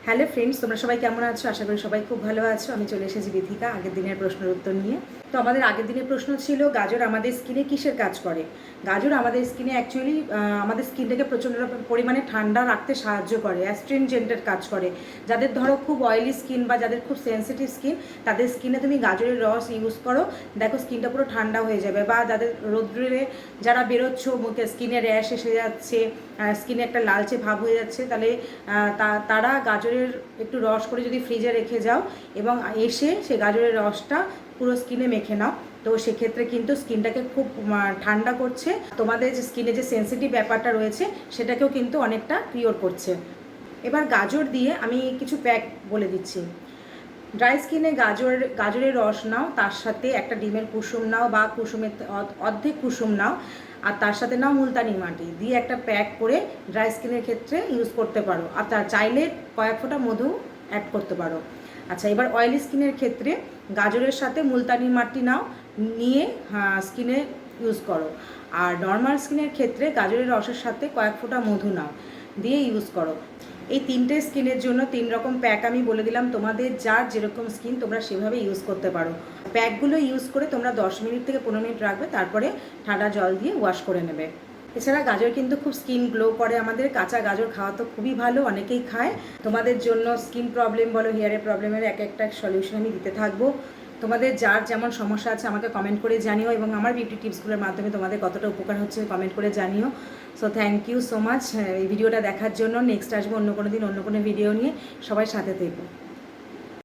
Hello friends, তোমরা সবাই কেমন আছো? আশা করি সবাই খুব ভালো আছো। আমি চলে এসেছি বিথিকা আগের দিনের প্রশ্নের উত্তর নিয়ে। তো আমাদের আগের দিনের প্রশ্ন ছিল গাজর আমাদের স্কিনে কিসের কাজ করে। গাজর আমাদের স্কিনে অ্যাকচুয়ালি আমাদের স্কিনটাকে প্রচণ্ড পরিমাণে ঠান্ডা রাখতে সাহায্য করে, অ্যাস্ট্রিনজেন্টের কাজ করে। যাদের ধরো খুব অয়েলি স্কিন বা যাদের খুব সেন্সিটিভ স্কিন, তাদের স্কিনে তুমি গাজরের রস ইউজ করো, দেখো স্কিনটা পুরো ঠান্ডা হয়ে যাবে। বা যাদের রোদ্রে যারা বেরোচ্ছ, মুখে স্কিনে র্যাশ এসে যাচ্ছে, স্কিনে একটা লালচে ভাব হয়ে যাচ্ছে, তাহলে তারা গাজরের একটু রস করে যদি ফ্রিজে রেখে যাও এবং এসে সে গাজরের রসটা পুরো স্কিনে মেখে নাও, তো সেক্ষেত্রে কিন্তু স্কিনটাকে খুব ঠান্ডা করছে। তোমাদের যে স্কিনে যে সেন্সিটিভ ব্যাপারটা রয়েছে সেটাকেও কিন্তু অনেকটা কিওর করছে। এবার গাজর দিয়ে আমি কিছু প্যাক বলে দিচ্ছি। ড্রাই স্কিনে গাজরের রস নাও, তার সাথে একটা ডিমের কুসুম নাও বা কুসুমের অর্ধেক কুসুম নাও, আর তার সাথে নাও মুলতানি মাটি দিয়ে একটা প্যাক করে ড্রাই স্কিনের ক্ষেত্রে ইউজ করতে পারো। আর তার চাইলে কয়েক ফোঁটা মধু অ্যাড করতে পারো। আচ্ছা, এবার অয়েলি স্কিনের ক্ষেত্রে গাজরের সাথে মুলতানি মাটি নাও, নিয়ে স্কিনে ইউজ করো। আর নর্মাল স্কিনের ক্ষেত্রে গাজরের রসের সাথে কয়েক ফোঁটা মধু নাও, দিয়ে ইউজ করো। এই তিনটে স্কিনের জন্য তিন রকম প্যাক আমি বলে দিলাম। তোমাদের যার যেরকম স্কিন তোমরা সেভাবে ইউজ করতে পারো। প্যাকগুলো ইউজ করে তোমরা 10 মিনিট থেকে 15 মিনিট রাখবে, তারপরে ঠান্ডা জল দিয়ে ওয়াশ করে নেবে। এছাড়া গাজর কিন্তু খুব স্কিন গ্লো করে। আমাদের কাঁচা গাজর খাওয়া তো খুবই ভালো, অনেকেই খায়। তোমাদের জন্য স্কিন প্রবলেম বলো, হেয়ারের প্রবলেমের এক একটা সলিউশন আমি দিতে থাকবো। তোমাদের যার যেমন সমস্যা আছে আমাকে কমেন্ট করে জানিও, এবং আমার বিউটি টিপসগুলোর মাধ্যমে তোমাদের কতটা উপকার হচ্ছে কমেন্ট করে জানিও। So thank you so much এই ভিডিওটা দেখার জন্য। নেক্সট আসবো অন্য কোনো দিন অন্য কোনো ভিডিও নিয়ে। সবাই সাথে থেকো।